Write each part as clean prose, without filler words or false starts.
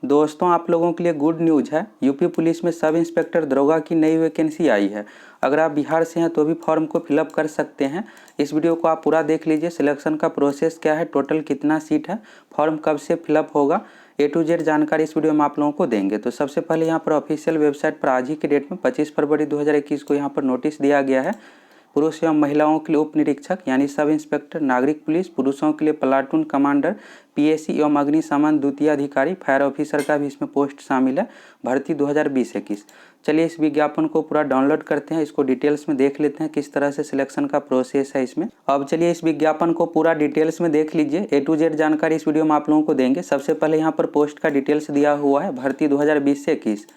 दोस्तों आप लोगों के लिए गुड न्यूज़ है। यूपी पुलिस में सब इंस्पेक्टर दरोगा की नई वैकेंसी आई है। अगर आप बिहार से हैं तो भी फॉर्म को फिलअप कर सकते हैं। इस वीडियो को आप पूरा देख लीजिए। सिलेक्शन का प्रोसेस क्या है, टोटल कितना सीट है, फॉर्म कब से फिलअप होगा, A to Z जानकारी इस वीडियो में आप लोगों को देंगे। तो सबसे पहले यहाँ पर ऑफिशियल वेबसाइट पर आज ही के डेट में 25 फरवरी 2021 को यहाँ पर नोटिस दिया गया है। पुरुष एवं महिलाओं के लिए उप निरीक्षक यानी सब इंस्पेक्टर, नागरिक पुलिस, पुरुषों के लिए प्लाटून कमांडर, पीएसी एवं अग्निशमन द्वितीय अधिकारी, फायर ऑफिसर का भी इसमें पोस्ट शामिल है। भर्ती 2020-21। चलिए इस विज्ञापन को पूरा डाउनलोड करते हैं, इसको डिटेल्स में देख लेते हैं किस तरह से सिलेक्शन का प्रोसेस है इसमें। अब चलिए इस विज्ञापन को पूरा डिटेल्स में देख लीजिए। A to Z जानकारी इस वीडियो में आप लोगों को देंगे। सबसे पहले यहाँ पर पोस्ट का डिटेल्स दिया हुआ है, भर्ती 2020-21,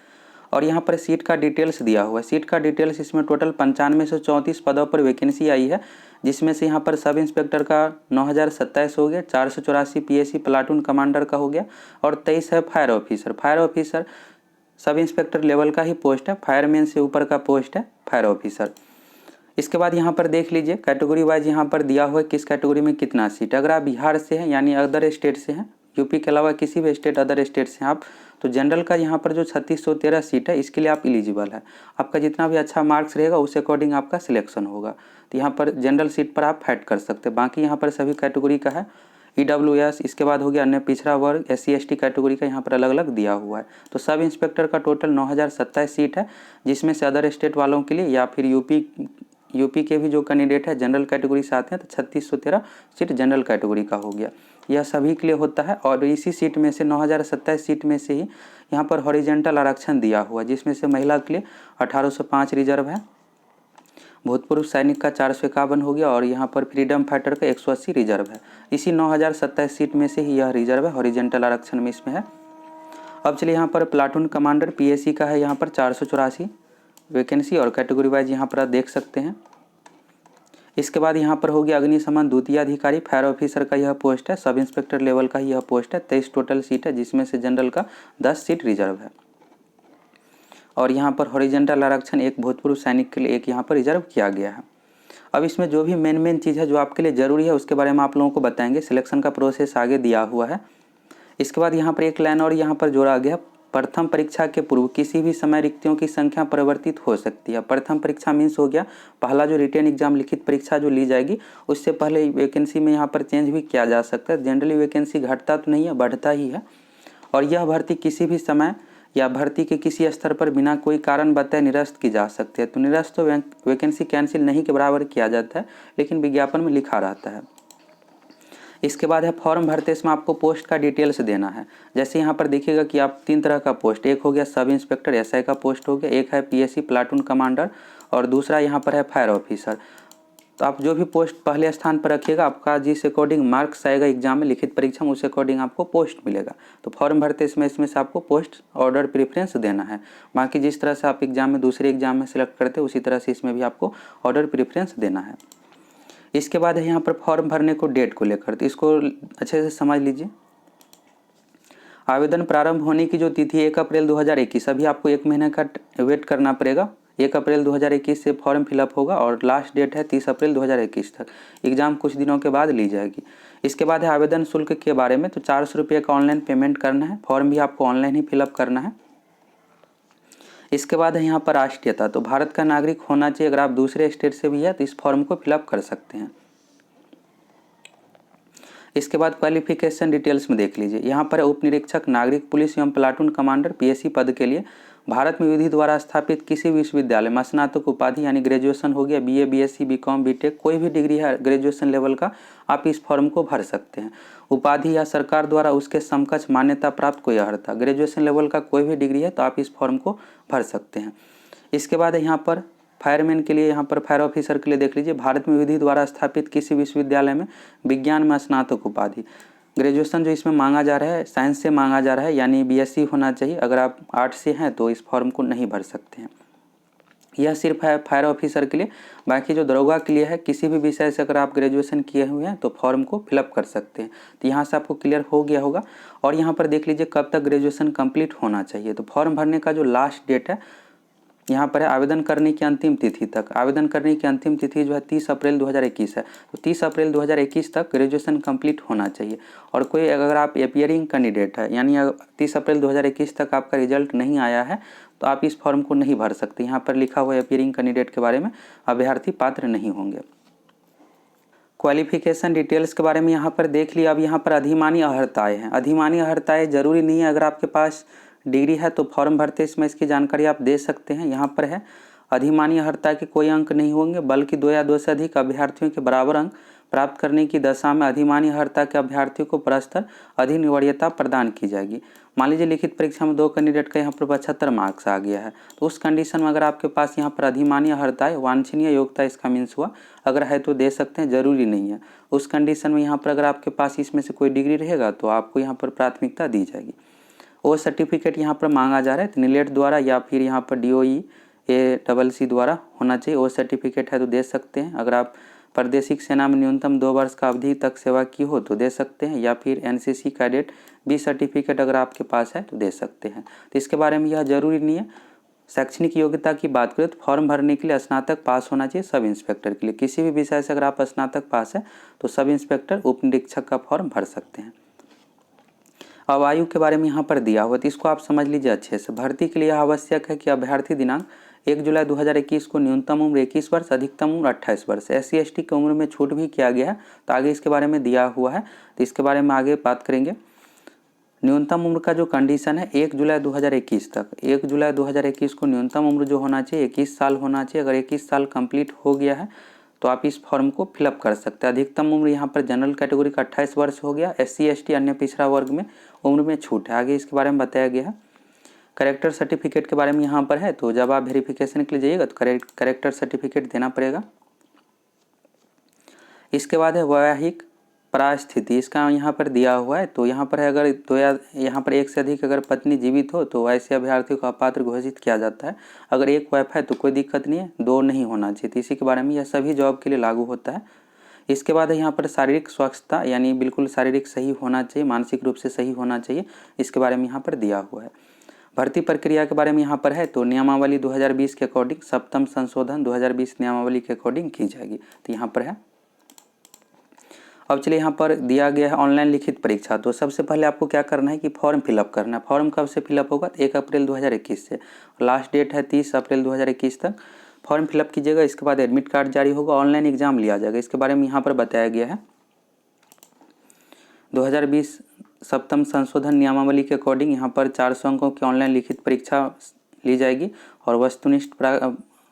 और यहाँ पर सीट का डिटेल्स दिया हुआ है। सीट का डिटेल्स इसमें टोटल 9534 पदों पर वैकेंसी आई है, जिसमें से यहाँ पर सब इंस्पेक्टर का 9027 हो गया, 484 पीएसी प्लाटून कमांडर का हो गया और 23 है fire officer. Fire officer sub inspector level का ही पोस्ट है, फायरमैन से ऊपर का पोस्ट है फायर ऑफिसर। इसके बाद यहाँ पर देख लीजिए कैटेगरी वाइज यहाँ पर दिया हुआ है किस कैटेगरी में कितना सीट। अगर आप बिहार से हैं यानी अदर स्टेट से हैं, यूपी के अलावा किसी भी स्टेट अदर स्टेट से हैं आप, तो जनरल का यहाँ पर जो 3613 सीट है इसके लिए आप एलिजिबल है। आपका जितना भी अच्छा मार्क्स रहेगा उस अकॉर्डिंग आपका सिलेक्शन होगा। तो यहाँ पर जनरल सीट पर आप फाइट कर सकते हैं। बाकी यहाँ पर सभी कैटेगरी का है। EWS, इसके बाद हो गया अन्य पिछड़ा वर्ग, SC/ST कैटेगरी का यहाँ पर अलग अलग दिया हुआ है। तो सब इंस्पेक्टर का टोटल 9027 सीट है, जिसमें से अदर स्टेट वालों के लिए या फिर यूपी के भी जो कैंडिडेट है जनरल कैटेगरी से आते हैं तो 3613 सीट जनरल कैटेगरी का हो गया। यह सभी के लिए होता है। और इसी सीट में से 9027 सीट में से ही यहाँ पर हॉरिजेंटल आरक्षण दिया हुआ है, जिसमें से महिला के लिए 1805 रिजर्व है, भूतपूर्व सैनिक का 451 हो गया और यहाँ पर फ्रीडम फाइटर का 180 रिजर्व है। इसी 9027 सीट में से ही यह रिजर्व है, हॉरिजेंटल आरक्षण में इसमें है। अब चलिए यहाँ पर प्लाटून कमांडर पीएसी का है यहाँ पर 484 वैकेंसी और कैटेगरी वाइज यहाँ पर आप देख सकते हैं। इसके बाद यहाँ पर हो गया अग्निशमन द्वितीय अधिकारी, फायर ऑफिसर का यह पोस्ट है, सब इंस्पेक्टर लेवल का ही यह पोस्ट है। 23 टोटल सीट है, जिसमें से जनरल का 10 सीट रिजर्व है। और यहाँ पर हॉरिजेंटल आरक्षण एक भूतपूर्व सैनिक के लिए एक यहाँ पर रिजर्व किया गया है। अब इसमें जो भी मेन चीज़ है जो आपके लिए ज़रूरी है उसके बारे में आप लोगों को बताएंगे। सिलेक्शन का प्रोसेस आगे दिया हुआ है। इसके बाद यहाँ पर एक लाइन और यहाँ पर जोड़ा गया, प्रथम परीक्षा के पूर्व किसी भी समय रिक्तियों की संख्या परिवर्तित हो सकती है। प्रथम परीक्षा मीन्स हो गया पहला जो रिटन एग्जाम लिखित परीक्षा जो ली जाएगी, उससे पहले वैकेंसी में यहाँ पर चेंज भी किया जा सकता है। जनरली वैकेंसी घटता तो नहीं है, बढ़ता ही है। और यह भर्ती किसी भी समय या भर्ती के किसी स्तर पर बिना कोई कारण बताए निरस्त की जा सकती है। तो निरस्त तो वैकेंसी कैंसिल नहीं के बराबर किया जाता है, लेकिन विज्ञापन में लिखा रहता है। इसके बाद है फॉर्म भरते, इसमें आपको पोस्ट का डिटेल्स देना है। जैसे यहाँ पर देखिएगा कि आप 3 तरह का पोस्ट, एक हो गया सब इंस्पेक्टर SI का पोस्ट हो गया, एक है पीएसी प्लाटून कमांडर और दूसरा यहाँ पर है फायर ऑफिसर। तो आप जो भी पोस्ट पहले स्थान पर रखिएगा, आपका जिस अकॉर्डिंग मार्क्स आएगा एग्जाम में लिखित परीक्षा में उस अकॉर्डिंग आपको पोस्ट मिलेगा। तो फॉर्म भरते इसमें से आपको पोस्ट ऑर्डर प्रेफरेंस देना है। बाकी जिस तरह से आप एग्जाम में दूसरे एग्जाम में सेलेक्ट करते हैं उसी तरह से इसमें भी आपको ऑर्डर प्रेफरेंस देना है। इसके बाद है यहाँ पर फॉर्म भरने को डेट को लेकर, तो इसको अच्छे से समझ लीजिए। आवेदन प्रारंभ होने की जो तिथि 1 अप्रैल 2021, अभी आपको 1 महीने का वेट करना पड़ेगा। 1 अप्रैल 2021 से फॉर्म फिलअप होगा और लास्ट डेट है 30 अप्रैल 2021 तक। एग्ज़ाम कुछ दिनों के बाद ली जाएगी। इसके बाद है आवेदन शुल्क के बारे में, तो 400 रुपये का ऑनलाइन पेमेंट करना है। फॉर्म भी आपको ऑनलाइन ही फिलअप करना है। इसके बाद है यहाँ पर राष्ट्रीयता, तो भारत का नागरिक होना चाहिए। अगर आप दूसरे स्टेट से भी है तो इस फॉर्म को फिलअप कर सकते हैं। इसके बाद क्वालिफिकेशन डिटेल्स में देख लीजिए। यहाँ पर उप निरीक्षक, नागरिक पुलिस एवं प्लाटून कमांडर पीएसी पद के लिए भारत में विधि द्वारा स्थापित किसी विश्वविद्यालय में स्नातक उपाधि यानी ग्रेजुएशन हो गया, BA BSc BCom BTech कोई भी डिग्री है ग्रेजुएशन लेवल का, आप इस फॉर्म को भर सकते हैं। उपाधि या सरकार द्वारा उसके समकक्ष मान्यता प्राप्त कोई अर्हता, ग्रेजुएशन लेवल का कोई भी डिग्री है तो आप इस फॉर्म को भर सकते हैं। इसके बाद यहाँ पर फायरमैन के लिए, यहाँ पर फायर ऑफिसर के लिए देख लीजिए, भारत में विधि द्वारा स्थापित किसी विश्वविद्यालय में विज्ञान में स्नातक उपाधि, ग्रेजुएशन जो इसमें मांगा जा रहा है साइंस से मांगा जा रहा है यानी BSc होना चाहिए। अगर आप आर्ट से हैं तो इस फॉर्म को नहीं भर सकते हैं। यह सिर्फ है फायर ऑफिसर के लिए। बाकी जो दरोगा के लिए है, किसी भी विषय से अगर आप ग्रेजुएशन किए हुए हैं तो फॉर्म को फिलअप कर सकते हैं। तो यहाँ से आपको क्लियर हो गया होगा। और यहाँ पर देख लीजिए कब तक ग्रेजुएशन कंप्लीट होना चाहिए। तो फॉर्म भरने का जो लास्ट डेट है यहाँ पर है आवेदन करने की अंतिम तिथि तक। आवेदन करने की अंतिम तिथि जो है 30 अप्रैल 2021 है। तो 30 अप्रैल 2021 तक ग्रेजुएशन कंप्लीट होना चाहिए। और कोई अगर आप एपियरिंग कैंडिडेट है, यानी 30 अप्रैल 2021 तक आपका रिजल्ट नहीं आया है, तो आप इस फॉर्म को नहीं भर सकते। यहाँ पर लिखा हुआ एपियरिंग कैंडिडेट के बारे में अभ्यर्थी पात्र नहीं होंगे। क्वालिफिकेशन डिटेल्स के बारे में यहाँ पर देख लिया। अब यहाँ पर अधिमानी अर्हताएँ हैं। अधिमानी अर्हताएँ जरूरी नहीं है, अगर आपके पास डिग्री है तो फॉर्म भरते इसमें इसकी जानकारी आप दे सकते हैं। यहाँ पर है अधिमानी अर्हता के कोई अंक नहीं होंगे, बल्कि 2 या 2 से अधिक अभ्यर्थियों के बराबर अंक प्राप्त करने की दशा में अधिमानी अर्हता के अभ्यर्थियों को परस्पर अधिनिवार्यता प्रदान की जाएगी। मान लीजिए लिखित परीक्षा में 2 कैंडिडेट का यहाँ पर 75 मार्क्स आ गया है, तो उस कंडीशन में अगर आपके पास यहाँ पर अधिमानी अर्हता है, वांछनीय योग्यता इसका मीन्स हुआ, अगर है तो दे सकते हैं, जरूरी नहीं है। उस कंडीशन में यहाँ पर अगर आपके पास इसमें से कोई डिग्री रहेगा तो आपको यहाँ पर प्राथमिकता दी जाएगी। वो सर्टिफिकेट यहाँ पर मांगा जा रहा है, तो नीलेट द्वारा या फिर यहाँ पर DOE-ACC द्वारा होना चाहिए। वो सर्टिफिकेट है तो दे सकते हैं। अगर आप प्रादेशिक सेना में न्यूनतम 2 वर्ष का अवधि तक सेवा की हो तो दे सकते हैं, या फिर NCC कैडेट B सर्टिफिकेट अगर आपके पास है तो दे सकते हैं। तो इसके बारे में यह जरूरी नहीं है। शैक्षणिक योग्यता की बात करें तो फॉर्म भरने के लिए स्नातक पास होना चाहिए सब इंस्पेक्टर के लिए। किसी भी विषय से अगर आप स्नातक पास है तो सब इंस्पेक्टर उप निरीक्षक का फॉर्म भर सकते हैं। अब आयु के बारे में यहाँ पर दिया हुआ, तो इसको आप समझ लीजिए अच्छे से। भर्ती के लिए आवश्यक है कि अभ्यर्थी दिनांक 1 जुलाई 2021 को न्यूनतम उम्र 21 वर्ष, अधिकतम उम्र 28 वर्ष। SC ST की उम्र में छूट भी किया गया है, तो आगे इसके बारे में दिया हुआ है, तो इसके बारे में आगे बात करेंगे। न्यूनतम उम्र का जो कंडीशन है 1 जुलाई 2021 तक, 1 जुलाई 2021 को न्यूनतम उम्र जो होना चाहिए 21 साल होना चाहिए। अगर 21 साल कंप्लीट हो गया है तो आप इस फॉर्म को फिलअप कर सकते हैं। अधिकतम उम्र यहाँ पर जनरल कैटेगरी का 28 वर्ष हो गया। SC ST अन्य पिछड़ा वर्ग में उम्र में छूट है, आगे इसके बारे में बताया गया है। करेक्टर सर्टिफिकेट के बारे में यहाँ पर है, तो जब आप वेरिफिकेशन के लिए जाइएगा तो करेक्टर सर्टिफिकेट देना पड़ेगा। इसके बाद है वैवाहिक परास्थिति, इसका यहाँ पर दिया हुआ है। तो यहाँ पर है अगर 2 या यहाँ पर 1 से अधिक अगर पत्नी जीवित हो तो ऐसे अभ्यर्थियों को अपात्र घोषित किया जाता है। अगर 1 वाइफ है तो कोई दिक्कत नहीं है, 2 नहीं होना चाहिए। तो इसी के बारे में यह सभी जॉब के लिए लागू होता है। इसके बाद है यहाँ पर शारीरिक स्वच्छता, यानी बिल्कुल शारीरिक सही होना चाहिए, मानसिक रूप से सही होना चाहिए, इसके बारे में यहाँ पर दिया हुआ है। भर्ती प्रक्रिया के बारे में यहाँ पर है, तो नियमावली 2020 के अकॉर्डिंग 7म संशोधन 2020 नियमावली के अकॉर्डिंग की जाएगी, तो यहाँ पर है। अब चलिए यहाँ पर दिया गया है ऑनलाइन लिखित परीक्षा। तो सबसे पहले आपको क्या करना है कि फॉर्म फिलअप करना है। फॉर्म कब से फिलअप होगा? 1 अप्रैल 2021 से, लास्ट डेट है 30 अप्रैल 2021 तक फॉर्म फिलअप कीजिएगा। इसके बाद एडमिट कार्ड जारी होगा, ऑनलाइन एग्जाम लिया जाएगा। इसके बारे में यहाँ पर बताया गया है 2020 7म संशोधन नियमावली के अकॉर्डिंग यहाँ पर 400 अंकों की ऑनलाइन लिखित परीक्षा ली जाएगी और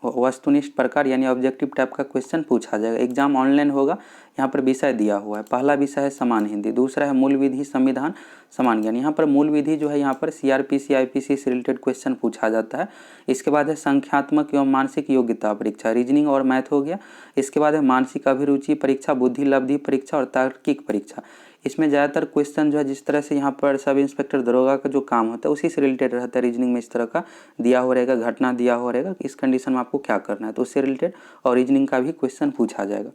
वस्तुनिष्ठ प्रकार यानी ऑब्जेक्टिव टाइप का क्वेश्चन पूछा जाएगा। एग्जाम ऑनलाइन होगा। यहाँ पर विषय दिया हुआ है, पहला विषय है समान हिंदी, दूसरा है मूल विधि, संविधान, समान ज्ञान। यहाँ पर मूल विधि जो है यहाँ पर CRPC IPC से रिलेटेड क्वेश्चन पूछा जाता है। इसके बाद है संख्यात्मक एवं मानसिक योग्यता परीक्षा, रीजनिंग और मैथ हो गया। इसके बाद है मानसिक अभिरुचि परीक्षा, बुद्धि लब्धि परीक्षा और तार्किक परीक्षा। इसमें ज़्यादातर क्वेश्चन जो है जिस तरह से यहाँ पर सब इंस्पेक्टर दरोगा का जो काम होता है उसी से रिलेटेड रहता है। रीजनिंग में इस तरह का दिया हो रहेगा, घटना दिया हो रहेगा कि इस कंडीशन में आपको क्या करना है, तो उससे रिलेटेड और रीजनिंग का भी क्वेश्चन पूछा जाएगा।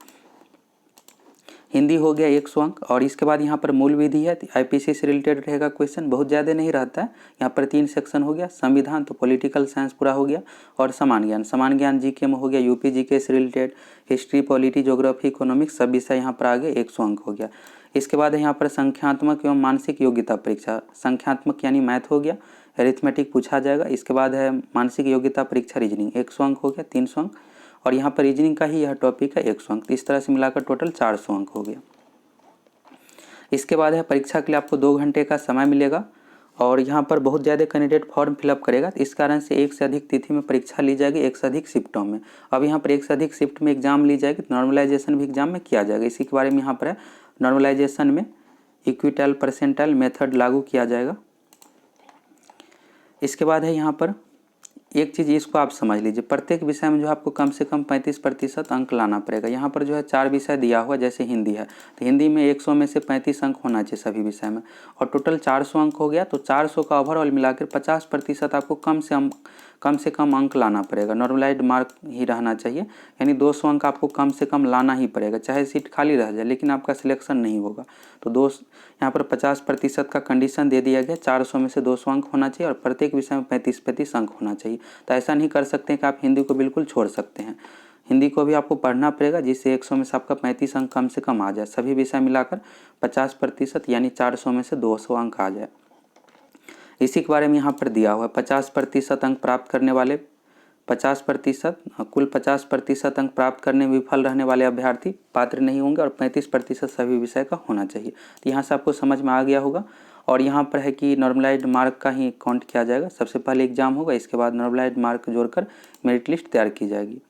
हिंदी हो गया 100 अंक। और इसके बाद यहाँ पर मूल विधि है, IPC से रिलेटेड रहेगा क्वेश्चन, बहुत ज़्यादा नहीं रहता है। यहाँ पर 3 सेक्शन हो गया, संविधान तो पॉलिटिकल साइंस पूरा हो गया, और समान ज्ञान GK में हो गया, UP GK से related, history, polity, geography, economics सब विषय यहाँ पर आगे 100 अंक हो गया। इसके बाद यहाँ पर संख्यात्मक एवं मानसिक योग्यता परीक्षा, संख्यात्मक यानी मैथ हो गया, अरिथमेटिक पूछा जाएगा। इसके बाद है मानसिक योग्यता परीक्षा रीजनिंग, 100 अंक हो गया, 300 अंक, और यहाँ पर रीजनिंग का ही यह टॉपिक है 100 अंक। इस तरह से मिलाकर टोटल 400 अंक हो गया। इसके बाद है परीक्षा के लिए आपको 2 घंटे का समय मिलेगा, और यहाँ पर बहुत ज़्यादा कैंडिडेट फॉर्म फिलअप करेगा, तो इस कारण से 1 से अधिक तिथि में परीक्षा ली जाएगी, 1 से अधिक शिफ्टों में। अब यहाँ पर 1 से अधिक शिफ्ट में एग्जाम ली जाएगी, तो नॉर्मलाइजेशन भी एग्जाम में किया जाएगा। इसी के बारे में यहाँ पर है, नॉर्मलाइजेशन में इक्विटाइल परसेंटाइल मेथड लागू किया जाएगा। इसके बाद है यहाँ पर एक चीज़, इसको आप समझ लीजिए, प्रत्येक विषय में जो आपको कम से कम 35% अंक लाना पड़ेगा। यहाँ पर जो है 4 विषय दिया हुआ, जैसे हिंदी है तो हिंदी में 100 में से 35 अंक होना चाहिए सभी विषय में, और टोटल 400 अंक हो गया। तो 400 का ओवरऑल मिलाकर 50% आपको कम से कम अंक लाना पड़ेगा, नॉर्मलाइज्ड मार्क ही रहना चाहिए, यानी 200 अंक आपको कम से कम लाना ही पड़ेगा, चाहे सीट खाली रह जाए लेकिन आपका सिलेक्शन नहीं होगा। तो यहाँ पर 50% का कंडीशन दे दिया गया, 400 में से 200 अंक होना चाहिए और प्रत्येक विषय में 35-35 अंक होना चाहिए। तो ऐसा नहीं कर सकते कि आप हिंदी को बिल्कुल छोड़ सकते हैं, हिंदी को भी आपको पढ़ना पड़ेगा, जिससे 100 में से आपका 35 अंक कम से कम आ जाए, सभी विषय मिलाकर 50% यानी 400 में से 200 अंक आ जाए। इसी के बारे में यहाँ पर दिया हुआ है, 50% अंक प्राप्त करने वाले 50% कुल 50% अंक प्राप्त करने में विफल रहने वाले अभ्यर्थी पात्र नहीं होंगे और 35% सभी विषय का होना चाहिए। तो यहाँ से आपको समझ में आ गया होगा। और यहाँ पर है कि नॉर्मलाइज्ड मार्क का ही काउंट किया जाएगा, सबसे पहले एग्जाम होगा, इसके बाद नॉर्मलाइज्ड मार्क जोड़कर मेरिट लिस्ट तैयार की जाएगी।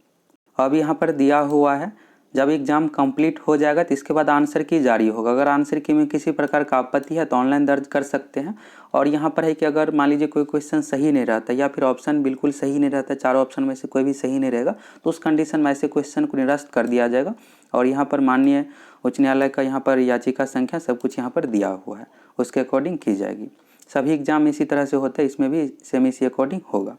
अब यहाँ पर दिया हुआ है, जब एग्ज़ाम कंप्लीट हो जाएगा तो इसके बाद आंसर की जारी होगा। अगर आंसर की में किसी प्रकार का आपत्ति है तो ऑनलाइन दर्ज कर सकते हैं। और यहाँ पर है कि अगर मान लीजिए कोई क्वेश्चन सही नहीं रहता या फिर ऑप्शन बिल्कुल सही नहीं रहता, चारों ऑप्शन में से कोई भी सही नहीं रहेगा, तो उस कंडीशन में ऐसे क्वेश्चन को निरस्त कर दिया जाएगा। और यहाँ पर माननीय उच्च न्यायालय का यहाँ पर याचिका संख्या सब कुछ यहाँ पर दिया हुआ है, उसके अकॉर्डिंग की जाएगी। सभी एग्जाम इसी तरह से होता है, इसमें भी सेम इसी अकॉर्डिंग होगा।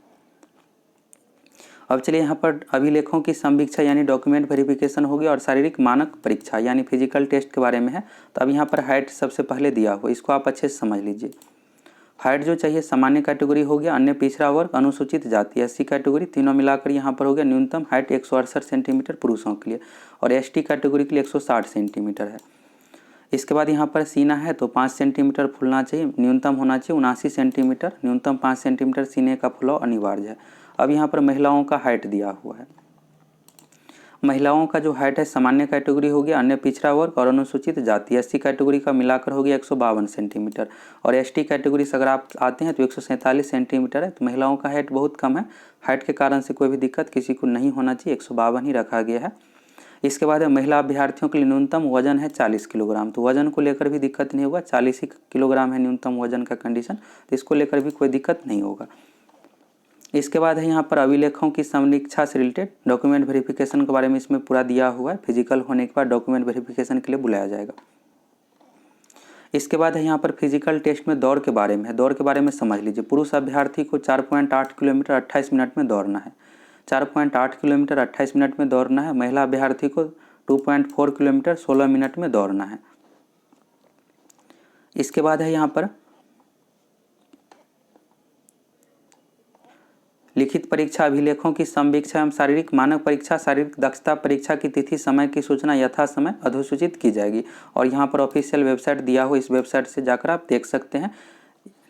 अब चलिए यहाँ पर अभिलेखों की संवीक्षा यानी डॉक्यूमेंट वेरिफिकेशन होगी और शारीरिक मानक परीक्षा यानी फिजिकल टेस्ट के बारे में है। तो अब यहाँ पर हाइट सबसे पहले दिया हुआ, इसको आप अच्छे से समझ लीजिए। हाइट जो चाहिए सामान्य कैटेगरी हो गया, अन्य पिछड़ा वर्ग, अनुसूचित जाति, एससी कैटेगरी, तीनों मिलाकर यहाँ पर हो गया न्यूनतम हाइट 168 सेंटीमीटर पुरुषों के लिए और एसटी कैटेगरी के लिए 160 सेंटीमीटर है। इसके बाद यहाँ पर सीना है तो 5 सेंटीमीटर फूलना चाहिए, न्यूनतम होना चाहिए 79 सेंटीमीटर, न्यूनतम 5 सेंटीमीटर सीने का फुलाव अनिवार्य है। अब यहाँ पर महिलाओं का हाइट दिया हुआ है, महिलाओं का जो हाइट है सामान्य कैटेगरी हो गया, अन्य पिछड़ा वर्ग और अनुसूचित जाति, एससी कैटेगरी का मिलाकर हो गया 152 सेंटीमीटर और एसटी कैटेगरी से अगर आप आते हैं तो 147 सेंटीमीटर है। तो महिलाओं का हाइट बहुत कम है, हाइट के कारण से कोई भी दिक्कत किसी को नहीं होना चाहिए, 152 ही रखा गया है। इसके बाद महिला अभ्यर्थियों के लिए न्यूनतम वजन है 40 किलोग्राम, तो वजन को लेकर भी दिक्कत नहीं होगा, 40 ही किलोग्राम है न्यूनतम वजन का कंडीशन, तो इसको लेकर भी कोई दिक्कत नहीं होगा। इसके बाद है यहाँ पर अभिलेखों की समीक्षा से रिलेटेड डॉक्यूमेंट वेरिफिकेशन के बारे में इसमें पूरा दिया हुआ है, फिजिकल होने के बाद डॉक्यूमेंट वेरिफिकेशन के लिए बुलाया जाएगा। इसके बाद है यहाँ पर फिजिकल टेस्ट में दौड़ के बारे में है, दौड़ के बारे में समझ लीजिए। पुरुष अभ्यर्थी को 4.8 किलोमीटर 28 मिनट में दौड़ना है, 4.8 किलोमीटर 28 मिनट में दौड़ना है। महिला अभ्यर्थी को 2.4 किलोमीटर 16 मिनट में दौड़ना है। इसके बाद है यहाँ पर लिखित परीक्षा, अभिलेखों की संवीक्षा एवं शारीरिक मानक परीक्षा, शारीरिक दक्षता परीक्षा की तिथि समय की सूचना यथा समय अधिसूचित की जाएगी। और यहाँ पर ऑफिशियल वेबसाइट दिया हो, इस वेबसाइट से जाकर आप देख सकते हैं।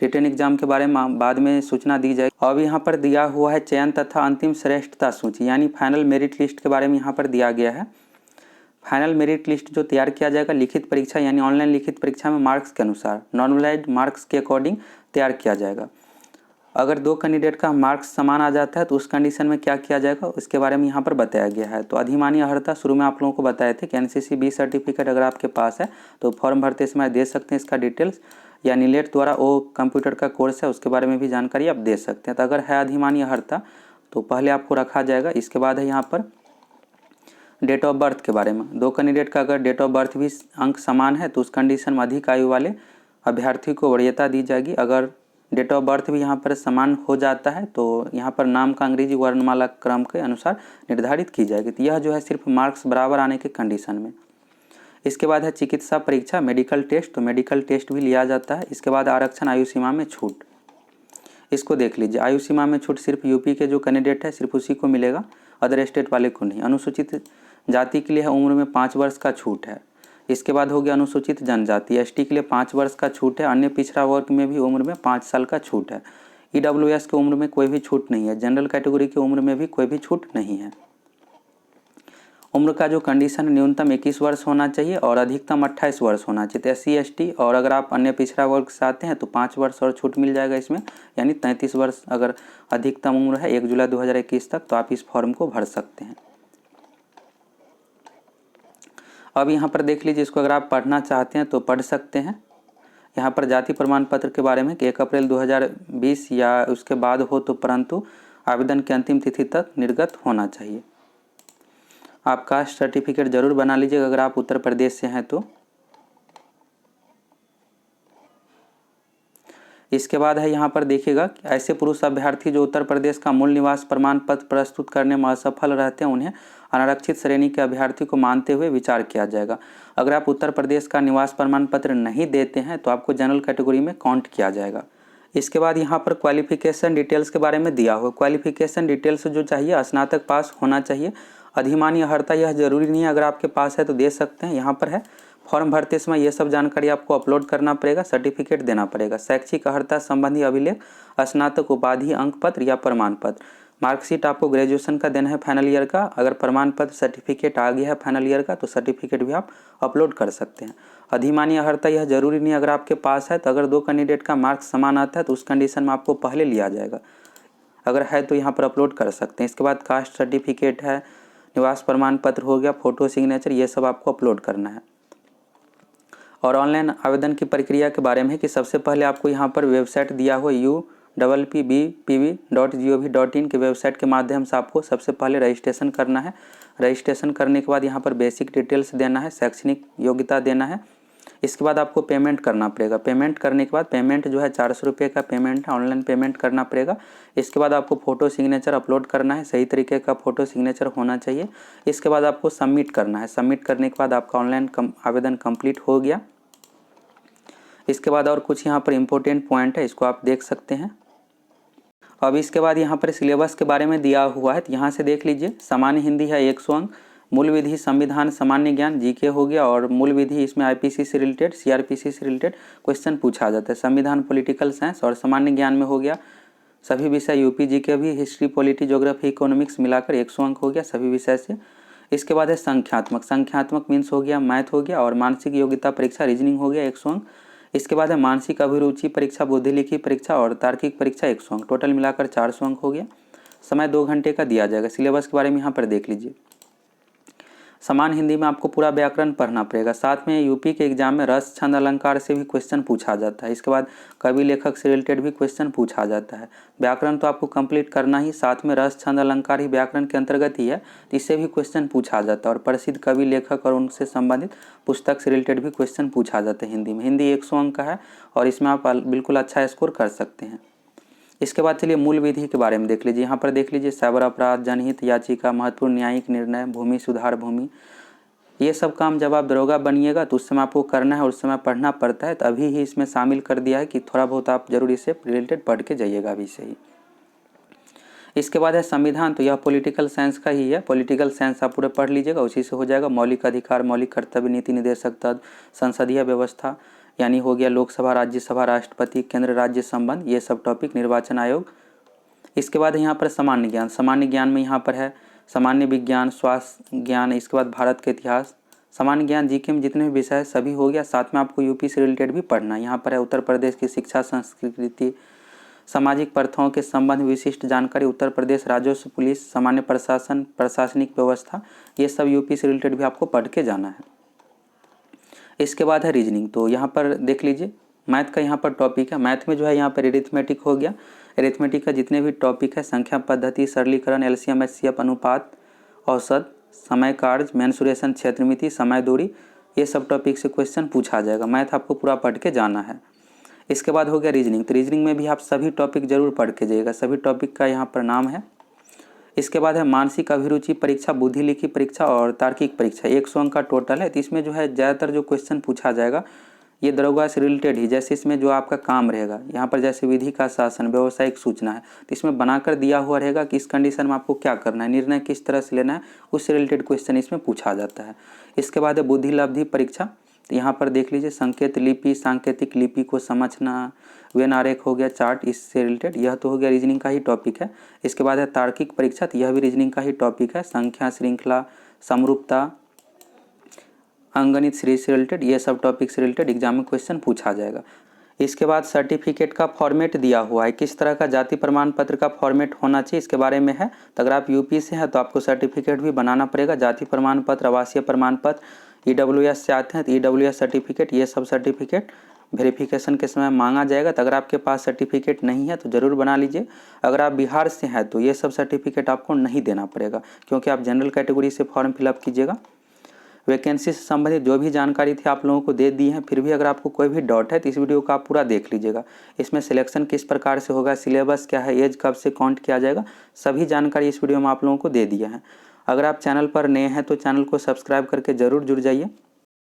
रिटन एग्जाम के बारे में बाद में सूचना दी जाएगी। अब यहाँ पर दिया हुआ है चयन तथा अंतिम श्रेष्ठता सूची यानी फाइनल मेरिट लिस्ट के बारे में यहाँ पर दिया गया है। फाइनल मेरिट लिस्ट जो तैयार किया जाएगा लिखित परीक्षा यानी ऑनलाइन लिखित परीक्षा में मार्क्स के अनुसार नॉर्मलाइज्ड मार्क्स के अकॉर्डिंग तैयार किया जाएगा। अगर दो कैंडिडेट का मार्क्स समान आ जाता है तो उस कंडीशन में क्या किया जाएगा उसके बारे में यहाँ पर बताया गया है। तो अधिमानी अर्हता शुरू में आप लोगों को बताए थे कि एनसीसी बी सर्टिफिकेट अगर आपके पास है तो फॉर्म भरते समय दे सकते हैं इसका डिटेल्स, या नीलेट द्वारा वो कंप्यूटर का कोर्स है उसके बारे में भी जानकारी आप दे सकते हैं। तो अगर है अधिमानी अर्हता तो पहले आपको रखा जाएगा। इसके बाद है यहाँ पर डेट ऑफ बर्थ के बारे में, दो कैंडिडेट का अगर डेट ऑफ बर्थ भी अंक समान है तो उस कंडीशन में अधिक आयु वाले अभ्यर्थी को वरीयता दी जाएगी। अगर डेट ऑफ बर्थ भी यहाँ पर समान हो जाता है तो यहाँ पर नाम का अंग्रेजी वर्णमाला क्रम के अनुसार निर्धारित की जाएगी। तो यह जो है सिर्फ मार्क्स बराबर आने के कंडीशन में। इसके बाद है चिकित्सा परीक्षा, मेडिकल टेस्ट, तो मेडिकल टेस्ट भी लिया जाता है। इसके बाद आरक्षण आयु सीमा में छूट, इसको देख लीजिए। आयु सीमा में छूट सिर्फ यूपी के जो कैंडिडेट है सिर्फ उसी को मिलेगा, अदर स्टेट वाले को नहीं। अनुसूचित जाति के लिए है उम्र में 5 वर्ष का छूट है। इसके बाद हो गया अनुसूचित जनजाति, एसटी के लिए 5 वर्ष का छूट है। अन्य पिछड़ा वर्ग में भी उम्र में 5 साल का छूट है। ईडब्ल्यूएस की उम्र में कोई भी छूट नहीं है। जनरल कैटेगरी की उम्र में भी कोई भी छूट नहीं है। उम्र का जो कंडीशन न्यूनतम 21 वर्ष होना चाहिए और अधिकतम 28 वर्ष होना चाहिए। तो एससी एसटी और अगर आप अन्य पिछड़ा वर्ग से आते हैं तो 5 वर्ष और छूट मिल जाएगा इसमें, यानी 33 वर्ष अगर अधिकतम उम्र है 1 जुलाई 2021 तक, तो आप इस फॉर्म को भर सकते हैं। अब यहाँ पर देख लीजिए, इसको अगर आप पढ़ना चाहते हैं तो पढ़ सकते हैं। यहाँ पर जाति प्रमाण पत्र के बारे में कि 1 अप्रैल 2020 या उसके बाद हो तो परंतु आवेदन की अंतिम तिथि तक निर्गत होना चाहिए। आप कास्ट सर्टिफिकेट जरूर बना लीजिएगा अगर आप उत्तर प्रदेश से हैं तो। इसके बाद है यहाँ पर देखिएगा कि ऐसे पुरुष अभ्यर्थी जो उत्तर प्रदेश का मूल निवास प्रमाण पत्र प्रस्तुत करने में असफल रहते हैं उन्हें अनारक्षित श्रेणी के अभ्यर्थी को मानते हुए विचार किया जाएगा। अगर आप उत्तर प्रदेश का निवास प्रमाण पत्र नहीं देते हैं तो आपको जनरल कैटेगरी में काउंट किया जाएगा। इसके बाद यहाँ पर क्वालिफिकेशन डिटेल्स के बारे में दिया हुआ। क्वालिफिकेशन डिटेल्स जो चाहिए स्नातक पास होना चाहिए। अधिमान्य अर्हता यह जरूरी नहीं है, अगर आपके पास है तो दे सकते हैं। यहाँ पर है फॉर्म भरते समय ये सब जानकारी आपको अपलोड करना पड़ेगा, सर्टिफिकेट देना पड़ेगा। शैक्षिक अर्हता संबंधी अभिलेख, स्नातक उपाधि, अंक पत्र या प्रमाण पत्र। मार्कशीट आपको ग्रेजुएशन का देना है फाइनल ईयर का। अगर प्रमाण पत्र सर्टिफिकेट आ गया है फाइनल ईयर का तो सर्टिफिकेट भी आप अपलोड कर सकते हैं। अधिमान्य अर्हता यह जरूरी नहीं, अगर आपके पास है तो अगर 2 कैंडिडेट का मार्क्स समान आता है तो उस कंडीशन में आपको पहले लिया जाएगा। अगर है तो यहाँ पर अपलोड कर सकते हैं। इसके बाद कास्ट सर्टिफिकेट है, निवास प्रमाण पत्र हो गया, फोटो सिग्नेचर, ये सब आपको अपलोड करना है। और ऑनलाइन आवेदन की प्रक्रिया के बारे में है कि सबसे पहले आपको यहाँ पर वेबसाइट दिया हुआ UPPB.gov.in के वेबसाइट के माध्यम से आपको सबसे पहले रजिस्ट्रेशन करना है। रजिस्ट्रेशन करने के बाद यहाँ पर बेसिक डिटेल्स देना है, शैक्षणिक योग्यता देना है। इसके बाद आपको पेमेंट करना पड़ेगा। पेमेंट करने के बाद पेमेंट जो है 400 रुपये का पेमेंट है, ऑनलाइन पेमेंट करना पड़ेगा। इसके बाद आपको फ़ोटो सिग्नेचर अपलोड करना है, सही तरीके का फ़ोटो सिग्नेचर होना चाहिए। इसके बाद आपको सबमिट करना है। सबमिट करने के बाद आपका ऑनलाइन आवेदन कंप्लीट हो गया। इसके बाद और कुछ यहाँ पर इम्पोर्टेंट पॉइंट है, इसको आप देख सकते हैं। अब इसके बाद यहाँ पर सिलेबस के बारे में दिया हुआ है, तो यहाँ से देख लीजिए। सामान्य हिंदी है 100 अंक, मूल विधि, संविधान, सामान्य ज्ञान, जीके हो गया। और मूल विधि इसमें आईपीसी से रिलेटेड, सीआरपीसी से रिलेटेड क्वेश्चन पूछा जाता है। संविधान पॉलिटिकल साइंस और सामान्य ज्ञान में हो गया सभी विषय, यूपी जीके भी, हिस्ट्री, पॉलिटी, ज्योग्राफी, इकोनॉमिक्स मिलाकर 100 अंक हो गया सभी विषय से। इसके बाद है संख्यात्मक। संख्यात्मक मीन्स हो गया मैथ हो गया। और मानसिक योग्यता परीक्षा रीजनिंग हो गया 100 अंक। इसके बाद है मानसिक अभिरुचि परीक्षा, बुद्धिलिखी परीक्षा और तार्किक परीक्षा 100 अंक। टोटल मिलाकर 400 अंक हो गया। समय 2 घंटे का दिया जाएगा। सिलेबस के बारे में यहाँ पर देख लीजिए। समान हिंदी में आपको पूरा व्याकरण पढ़ना पड़ेगा। साथ में यूपी के एग्जाम में रस, छंद, अलंकार से भी क्वेश्चन पूछा जाता है। इसके बाद कवि, लेखक से रिलेटेड भी क्वेश्चन पूछा जाता है। व्याकरण तो आपको कंप्लीट करना ही, साथ में रस, छंद, अलंकार ही व्याकरण के अंतर्गत ही है, तो इससे भी क्वेश्चन पूछा जाता है। और प्रसिद्ध कवि, लेखक और उनसे संबंधित पुस्तक से रिलेटेड भी क्वेश्चन पूछा जाता है हिंदी में। हिंदी 100 अंक का है और इसमें आप बिल्कुल अच्छा स्कोर कर सकते हैं। इसके बाद चलिए मूल विधि के बारे में देख लीजिए। यहाँ पर देख लीजिए साइबर अपराध, जनहित याचिका, महत्वपूर्ण न्यायिक निर्णय, भूमि सुधार, भूमि, ये सब काम जब आप दरोगा बनिएगा तो उस समय आपको करना है और उस समय पढ़ना पड़ता है। तो अभी ही इसमें शामिल कर दिया है कि थोड़ा बहुत आप जरूर इससे रिलेटेड पढ़ के जाइएगा अभी से ही। इसके बाद है संविधान, तो यह पॉलिटिकल साइंस का ही है। पॉलिटिकल साइंस आप पूरा पढ़ लीजिएगा, उसी से हो जाएगा। मौलिक अधिकार, मौलिक कर्तव्य, नीति निर्देशक तत्व, संसदीय व्यवस्था यानी हो गया लोकसभा, राज्यसभा, राष्ट्रपति, केंद्र राज्य संबंध, ये सब टॉपिक, निर्वाचन आयोग। इसके बाद यहाँ पर सामान्य ज्ञान। सामान्य ज्ञान में यहाँ पर है सामान्य विज्ञान, स्वास्थ्य ज्ञान, इसके बाद भारत के इतिहास, सामान्य ज्ञान, जीके में जितने भी विषय है सभी हो गया। साथ में आपको यूपी से रिलेटेड भी पढ़ना है। यहाँ पर है उत्तर प्रदेश की शिक्षा संस्कृति, सामाजिक प्रथाओं के संबंध, विशिष्ट जानकारी, उत्तर प्रदेश राजस्व, पुलिस, सामान्य प्रशासन, प्रशासनिक व्यवस्था, ये सब यूपी से रिलेटेड भी आपको पढ़ के जाना है। इसके बाद है रीजनिंग, तो यहाँ पर देख लीजिए मैथ का यहाँ पर टॉपिक है। मैथ में जो है यहाँ पर एरिथमेटिक हो गया। एरिथमेटिक का जितने भी टॉपिक है, संख्या पद्धति, सरलीकरण, एलसीएम, एचसीएफ, अनुपात, औसत, समय कार्य, मेंसुरेशन, क्षेत्रमिति, समय दूरी, ये सब टॉपिक से क्वेश्चन पूछा जाएगा। मैथ आपको पूरा पढ़ के जाना है। इसके बाद हो गया रीजनिंग, तो रीजनिंग में भी आप सभी टॉपिक जरूर पढ़ के जाइएगा। सभी टॉपिक का यहाँ पर नाम है। इसके बाद है मानसिक अभिरुचि परीक्षा, बुद्धिलिखी परीक्षा और तार्किक परीक्षा, 100 अंक का टोटल है। तो इसमें जो है ज़्यादातर जो क्वेश्चन पूछा जाएगा ये दरोगा से रिलेटेड ही, जैसे इसमें जो आपका काम रहेगा यहाँ पर जैसे विधि का शासन, व्यावसायिक सूचना है, तो इसमें बनाकर दिया हुआ रहेगा कि इस कंडीशन में आपको क्या करना है, निर्णय किस तरह से लेना है, उससे रिलेटेड क्वेश्चन इसमें पूछा जाता है। इसके बाद है बुद्धि लब्धि परीक्षा, तो यहाँ पर देख लीजिए संकेत लिपि, सांकेतिक लिपि को समझना, वेन आरेख हो गया, चार्ट, इससे रिलेटेड, यह तो हो गया रीजनिंग का ही टॉपिक है। इसके बाद है तार्किक परीक्षा, तो यह भी रीजनिंग का ही टॉपिक है। संख्या, श्रृंखला, समरूपता, अंगणित श्री से रिलेटेड, ये सब टॉपिक से रिलेटेड एग्जाम में क्वेश्चन पूछा जाएगा। इसके बाद सर्टिफिकेट का फॉर्मेट दिया हुआ है, किस तरह का जाति प्रमाण पत्र का फॉर्मेट होना चाहिए इसके बारे में है। तो अगर आप यूपी से हैं तो आपको सर्टिफिकेट भी बनाना पड़ेगा। जाति प्रमाण पत्र, आवासीय प्रमाण पत्र, EWS से आते हैं तो EWS सर्टिफिकेट, ये सब सर्टिफिकेट वेरिफिकेशन के समय मांगा जाएगा। तो अगर आपके पास सर्टिफिकेट नहीं है तो ज़रूर बना लीजिए। अगर आप बिहार से हैं तो ये सब सर्टिफिकेट आपको नहीं देना पड़ेगा, क्योंकि आप जनरल कैटेगरी से फॉर्म फिलअप कीजिएगा। वैकेंसी से संबंधित जो भी जानकारी थी आप लोगों को दे दी है। फिर भी अगर आपको कोई भी डाउट है तो इस वीडियो को आप पूरा देख लीजिएगा। इसमें सिलेक्शन किस प्रकार से होगा, सिलेबस क्या है, एज कब से काउंट किया जाएगा, सभी जानकारी इस वीडियो में आप लोगों को दे दिया है। अगर आप चैनल पर नए हैं तो चैनल को सब्सक्राइब करके ज़रूर जुड़ जाइए।